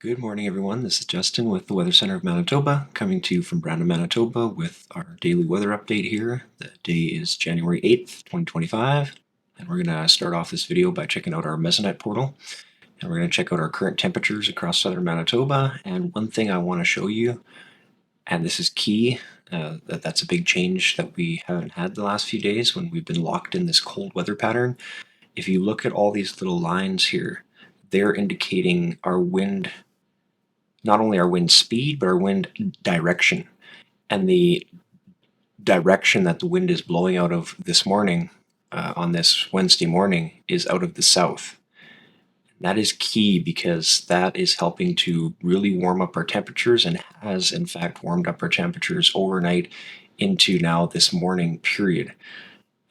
Good morning, everyone. This is Justin with the Weather Center of Manitoba, coming to you from Brandon, Manitoba with our daily weather update here. The day is January 8th, 2025, and we're going to start off this video by checking out our Mesonet portal, and we're going to check out our current temperatures across Southern Manitoba. And one thing I want to show you, and this is key, that's a big change that we haven't had the last few days when we've been locked in this cold weather pattern. If you look at all these little lines here, they're indicating our wind, not only our wind speed, but our wind direction. And the direction that the wind is blowing out of this morning, on this Wednesday morning, is out of the south. That is key because that is helping to really warm up our temperatures and has in fact warmed up our temperatures overnight into now this morning period.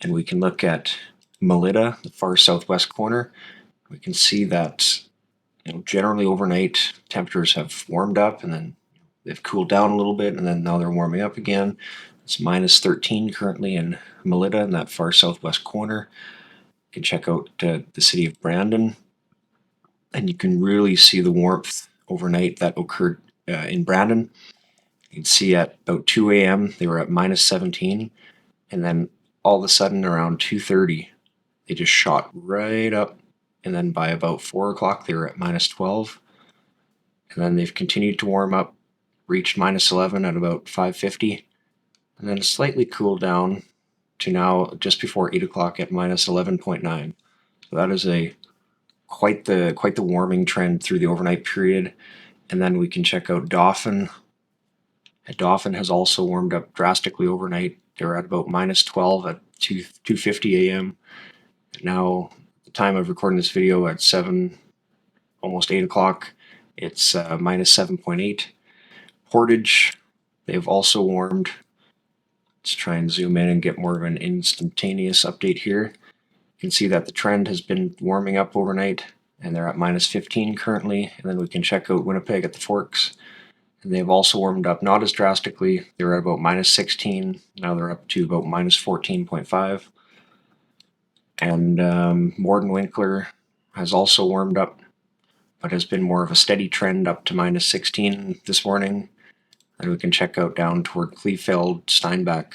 And we can look at Melita, the far southwest corner. We can see that generally overnight temperatures have warmed up and then they've cooled down a little bit and then now they're warming up again. It's minus 13 currently in Melita in that far southwest corner. You can check out the city of Brandon and you can really see the warmth overnight that occurred in Brandon. You can see at about 2 a.m. they were at minus 17, and then all of a sudden around 2:30 they just shot right up, and then by about 4 o'clock they were at minus 12, and then they've continued to warm up, reached minus 11 at about 5:50, and then slightly cooled down to now just before 8 o'clock at minus 11.9. So that is quite the warming trend through the overnight period. And then we can check out Dauphin. Dauphin has also warmed up drastically overnight. They were at about minus 12 at 2:50 a.m. Now, the time of recording this video at 7, almost 8 o'clock, it's minus 7.8. Portage, they've also warmed. Let's try and zoom in and get more of an instantaneous update here. You can see that the trend has been warming up overnight, and they're at minus 15 currently. And then we can check out Winnipeg at the Forks, and they've also warmed up, not as drastically. They were at about minus 16. Now they're up to about minus 14.5. And Morden Winkler has also warmed up, but has been more of a steady trend up to minus 16 this morning. And we can check out down toward Kleefeld. Steinbach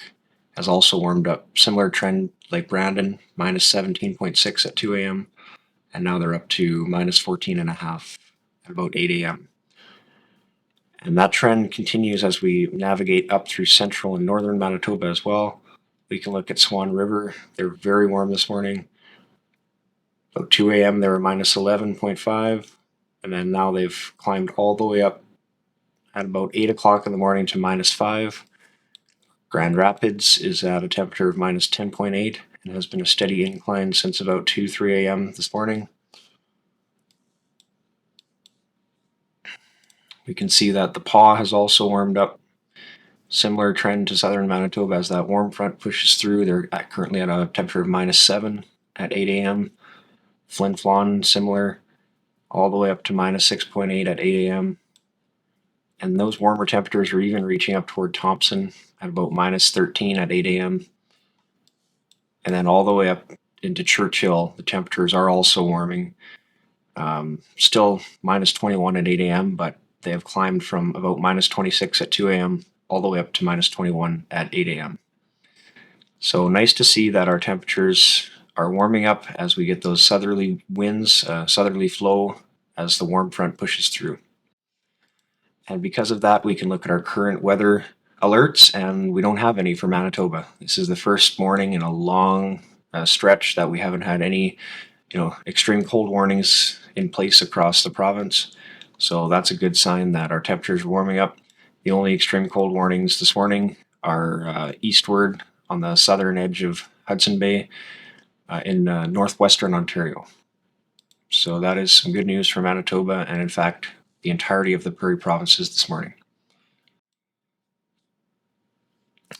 has also warmed up. Similar trend like Brandon, minus 17.6 at 2 a.m. And now they're up to minus 14.5 at about 8 a.m. And that trend continues as we navigate up through central and northern Manitoba as well. We can look at Swan River. They're very warm this morning. About 2 a.m. they were minus 11.5. And then now they've climbed all the way up at about 8 o'clock in the morning to minus 5. Grand Rapids is at a temperature of minus 10.8 and has been a steady incline since about 2-3 a.m. this morning. We can see that the Paw has also warmed up. Similar trend to southern Manitoba as that warm front pushes through. They're currently at a temperature of minus 7 at 8 a.m. Flin Flon, similar, all the way up to minus 6.8 at 8 a.m. And those warmer temperatures are even reaching up toward Thompson at about minus 13 at 8 a.m. And then all the way up into Churchill, the temperatures are also warming. Still minus 21 at 8 a.m., but they have climbed from about minus 26 at 2 a.m. all the way up to minus 21 at 8 a.m. So nice to see that our temperatures are warming up as we get those southerly winds, southerly flow as the warm front pushes through. And because of that, we can look at our current weather alerts, and we don't have any for Manitoba. This is the first morning in a long stretch that we haven't had any, extreme cold warnings in place across the province. So that's a good sign that our temperatures are warming up. The only extreme cold warnings this morning are eastward on the southern edge of Hudson Bay in northwestern Ontario. So that is some good news for Manitoba, and in fact, the entirety of the Prairie provinces this morning.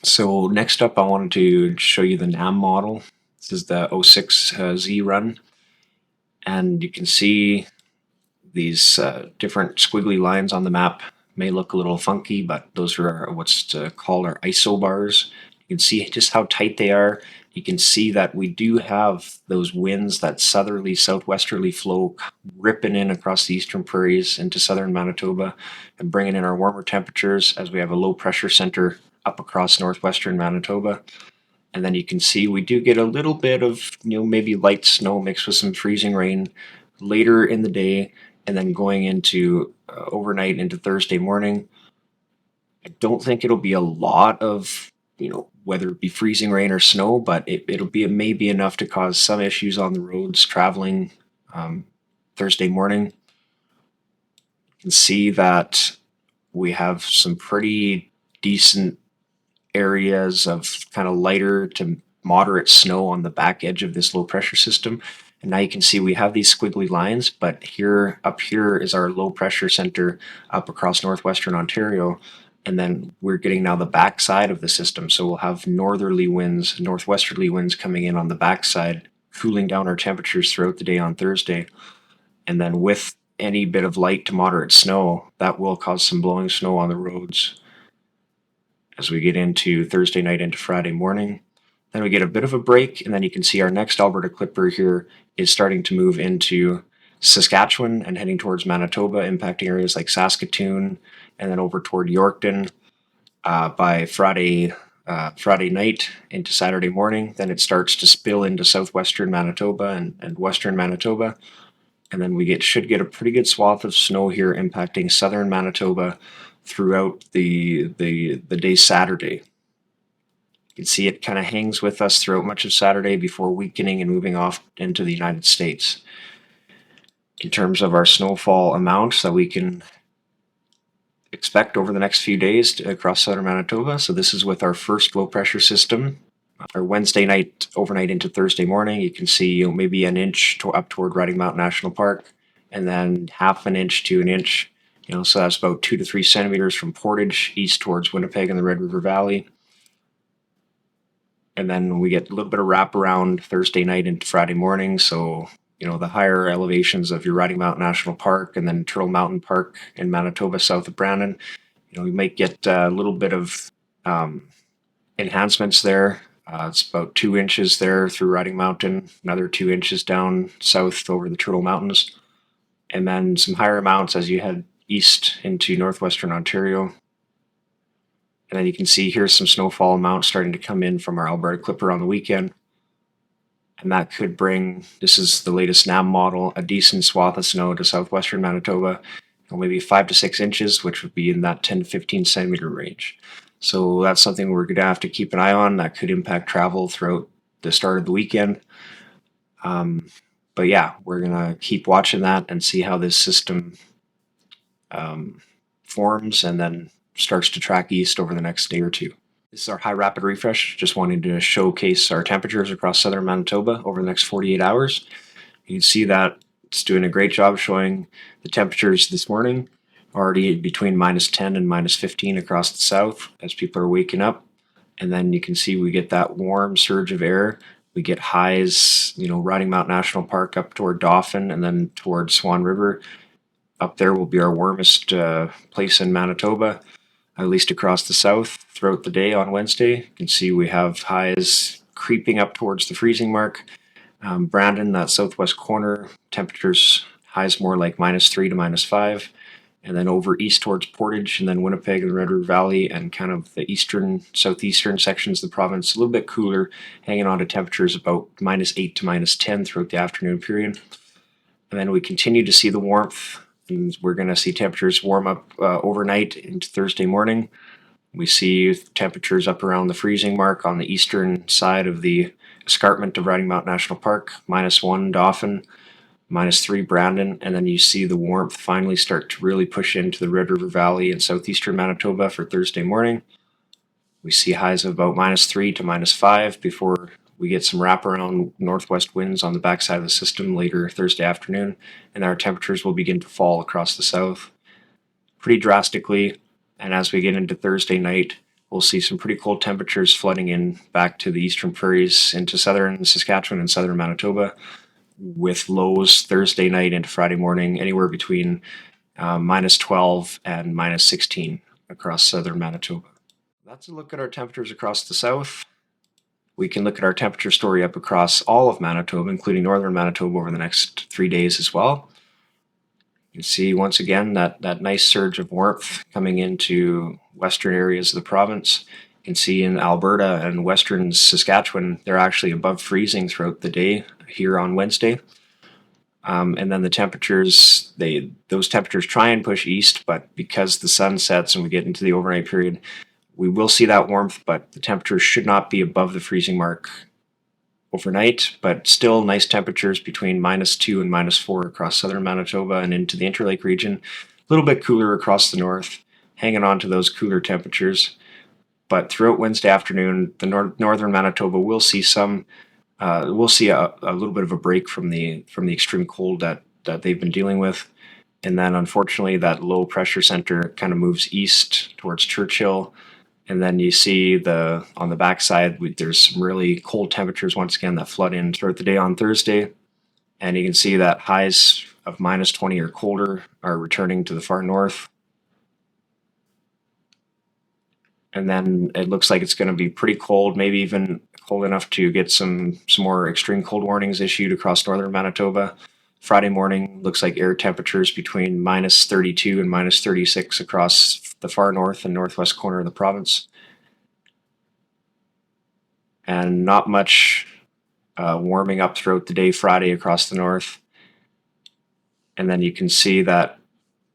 So next up, I wanted to show you the NAM model. This is the 06Z run, and you can see these different squiggly lines on the map. May look a little funky, but those are what's called our isobars. You can see just how tight they are. you can see that we do have those winds, that southerly, southwesterly flow ripping in across the eastern prairies into southern Manitoba and bringing in our warmer temperatures as we have a low pressure center up across northwestern Manitoba. And then you can see we do get a little bit of, maybe light snow mixed with some freezing rain later in the day, and then going into overnight into Thursday morning. I don't think it'll be a lot of, whether it be freezing rain or snow, but it may be enough to cause some issues on the roads traveling Thursday morning. You can see that we have some pretty decent areas of kind of lighter to moderate snow on the back edge of this low pressure system. And now you can see we have these squiggly lines, but up here is our low pressure center up across northwestern Ontario. And then we're getting now the backside of the system. So we'll have northerly winds, northwesterly winds coming in on the backside, cooling down our temperatures throughout the day on Thursday. And then with any bit of light to moderate snow, that will cause some blowing snow on the roads as we get into Thursday night into Friday morning. Then we get a bit of a break, and then you can see our next Alberta Clipper here is starting to move into Saskatchewan and heading towards Manitoba, impacting areas like Saskatoon and then over toward Yorkton by Friday night into Saturday morning. Then it starts to spill into southwestern Manitoba and western Manitoba. And then we should get a pretty good swath of snow here impacting southern Manitoba throughout the day Saturday. You can see it kind of hangs with us throughout much of Saturday before weakening and moving off into the United States. In terms of our snowfall amounts that we can expect over the next few days across southern Manitoba. So this is with our first low pressure system. Our Wednesday night, overnight into Thursday morning, you can see maybe an inch up toward Riding Mountain National Park, and then half an inch to an inch. So that's about 2 to 3 centimeters from Portage east towards Winnipeg and the Red River Valley. And then we get a little bit of wraparound Thursday night into Friday morning. So, the higher elevations of your Riding Mountain National Park and then Turtle Mountain Park in Manitoba south of Brandon, we might get a little bit of enhancements there. It's about 2 inches there through Riding Mountain, another 2 inches down south over the Turtle Mountains, and then some higher amounts as you head east into northwestern Ontario. And then you can see here's some snowfall amounts starting to come in from our Alberta Clipper on the weekend. And that could bring, this is the latest NAM model, a decent swath of snow to southwestern Manitoba, maybe 5 to 6 inches, which would be in that 10 to 15 centimeter range. So that's something we're going to have to keep an eye on. That could impact travel throughout the start of the weekend. But yeah, we're going to keep watching that and see how this system forms and then starts to track east over the next day or two. This is our high rapid refresh. Just wanting to showcase our temperatures across southern Manitoba over the next 48 hours. You can see that it's doing a great job showing the temperatures this morning, already between -10 and -15 across the south as people are waking up. And then you can see we get that warm surge of air. We get highs, Riding Mountain National Park up toward Dauphin and then toward Swan River. Up there will be our warmest place in Manitoba, at least across the south throughout the day on Wednesday. You can see we have highs creeping up towards the freezing mark. Brandon, that southwest corner, temperatures highs more like -3 to -5. And then over east towards Portage and then Winnipeg and the Red River Valley and kind of the eastern, southeastern sections of the province, a little bit cooler, hanging on to temperatures about -8 to -10 throughout the afternoon period. And then we continue to see the warmth, and we're going to see temperatures warm up overnight into Thursday morning. We see temperatures up around the freezing mark on the eastern side of the escarpment of Riding Mountain National Park, -1 Dauphin, -3 Brandon, and then you see the warmth finally start to really push into the Red River Valley and southeastern Manitoba for Thursday morning. We see highs of about -3 to -5 before we get some wraparound northwest winds on the backside of the system later Thursday afternoon, and our temperatures will begin to fall across the south pretty drastically. And as we get into Thursday night, we'll see some pretty cold temperatures flooding in back to the eastern prairies into southern Saskatchewan and southern Manitoba, with lows Thursday night into Friday morning anywhere between -12 and -16 across southern Manitoba. That's a look at our temperatures across the south. we can look at our temperature story up across all of Manitoba, including Northern Manitoba, over the next 3 days as well. You can see once again that nice surge of warmth coming into western areas of the province. You can see in Alberta and western Saskatchewan, they're actually above freezing throughout the day here on Wednesday. And then the temperatures, those temperatures try and push east, but because the sun sets and we get into the overnight period, we will see that warmth, but the temperatures should not be above the freezing mark overnight, but still nice temperatures between -2 and -4 across southern Manitoba and into the Interlake region. A little bit cooler across the north, hanging on to those cooler temperatures. But throughout Wednesday afternoon, the northern Manitoba will see we'll see a little bit of a break from the extreme cold that they've been dealing with. And then unfortunately that low pressure center kind of moves east towards Churchill. And then you see on the backside, there's some really cold temperatures once again that flood in throughout the day on Thursday. And you can see that highs of -20 or colder are returning to the far north. And then it looks like it's going to be pretty cold, maybe even cold enough to get some more extreme cold warnings issued across northern Manitoba. Friday morning looks like air temperatures between -32 and -36 across the far north and northwest corner of the province. And not much warming up throughout the day Friday across the north. And then you can see that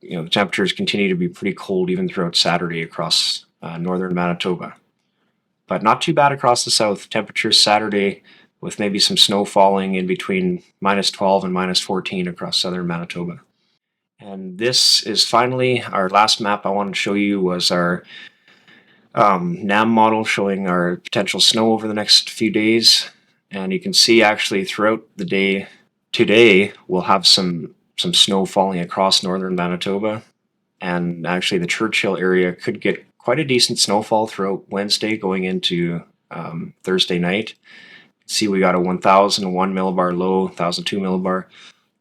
the temperatures continue to be pretty cold even throughout Saturday across northern Manitoba. But not too bad across the south. Temperatures Saturday with maybe some snow falling in between -12 and -14 across southern Manitoba. And this is finally our last map I wanted to show you was our NAM model showing our potential snow over the next few days. And you can see actually throughout the day today we'll have some snow falling across northern Manitoba. And actually the Churchill area could get quite a decent snowfall throughout Wednesday going into Thursday night. See, we got a 1001 millibar low, 1002 millibar.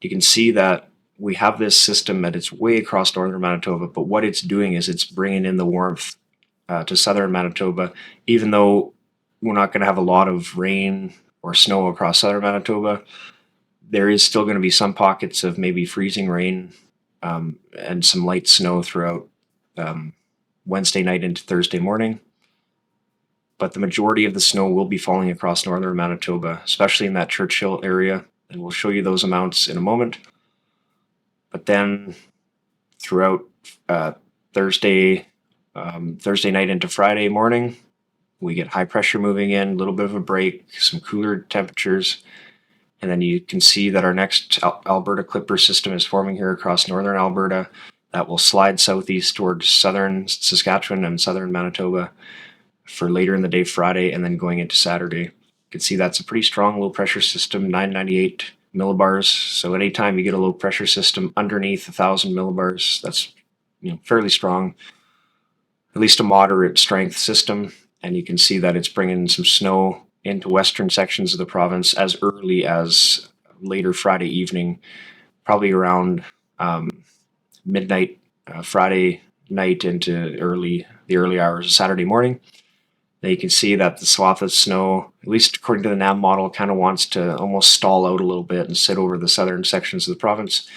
You can see that we have this system that it's way across northern Manitoba, but what it's doing is it's bringing in the warmth to southern Manitoba. Even though we're not going to have a lot of rain or snow across southern Manitoba, there is still going to be some pockets of maybe freezing rain and some light snow throughout Wednesday night into Thursday morning. But the majority of the snow will be falling across northern Manitoba, especially in that Churchill area, and we'll show you those amounts in a moment. But then throughout Thursday night into Friday morning, we get high pressure moving in, a little bit of a break, some cooler temperatures, and then you can see that our next Alberta Clipper system is forming here across northern Alberta that will slide southeast towards southern Saskatchewan and southern Manitoba for later in the day Friday and then going into Saturday. You can see that's a pretty strong low pressure system, 998 millibars. So anytime you get a low pressure system underneath 1,000 millibars, that's fairly strong, at least a moderate strength system. And you can see that it's bringing some snow into western sections of the province as early as later Friday evening, probably around midnight Friday night into the early hours of Saturday morning. Now you can see that the swath of snow, at least according to the NAM model, kind of wants to almost stall out a little bit and sit over the southern sections of the province,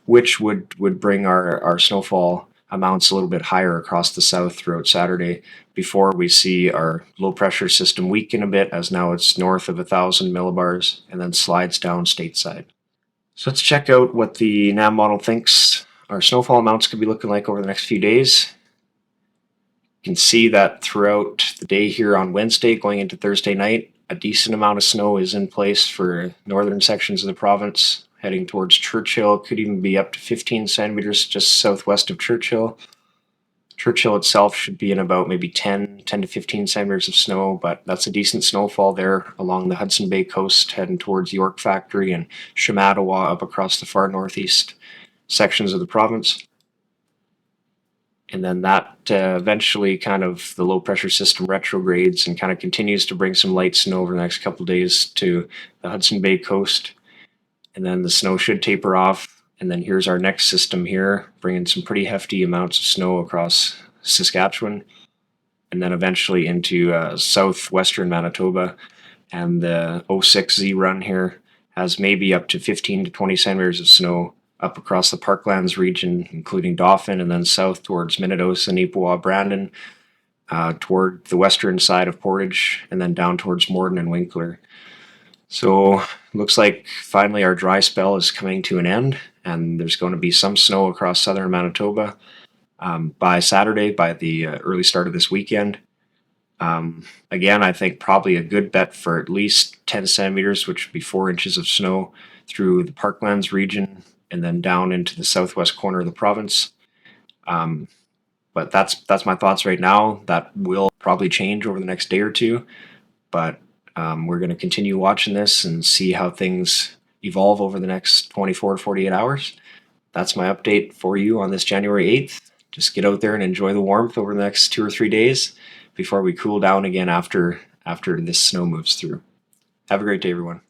which would bring our snowfall amounts a little bit higher across the south throughout Saturday before we see our low pressure system weaken a bit, as now it's north of 1,000 millibars and then slides down stateside. So let's check out what the NAM model thinks our snowfall amounts could be looking like over the next few days. You can see that throughout the day here on Wednesday going into Thursday night, a decent amount of snow is in place for northern sections of the province, heading towards Churchill. Could even be up to 15 centimeters just southwest of Churchill. Churchill itself should be in about maybe 10 to 15 centimeters of snow, but that's a decent snowfall there along the Hudson Bay coast, heading towards York Factory and Shamattawa up across the far northeast sections of the province. And then that eventually kind of the low pressure system retrogrades and kind of continues to bring some light snow over the next couple of days to the Hudson Bay coast. And then the snow should taper off. And then here's our next system here, bringing some pretty hefty amounts of snow across Saskatchewan. And then eventually into southwestern Manitoba. and the 06Z run here has maybe up to 15 to 20 centimeters of snow up across the Parklands region, including Dauphin, and then south towards Minnedosa, Neepawa, Brandon, toward the western side of Portage, and then down towards Morden and Winkler. So looks like finally our dry spell is coming to an end, and there's going to be some snow across southern Manitoba by Saturday, by the early start of this weekend. Again, I think probably a good bet for at least 10 centimeters, which would be 4 inches of snow through the Parklands region and then down into the southwest corner of the province. But that's my thoughts right now. That will probably change over the next day or two, but we're going to continue watching this and see how things evolve over the next 24 to 48 hours. That's my update for you on this January 8th. Just get out there and enjoy the warmth over the next 2 or 3 days before we cool down again after this snow moves through. Have a great day, everyone.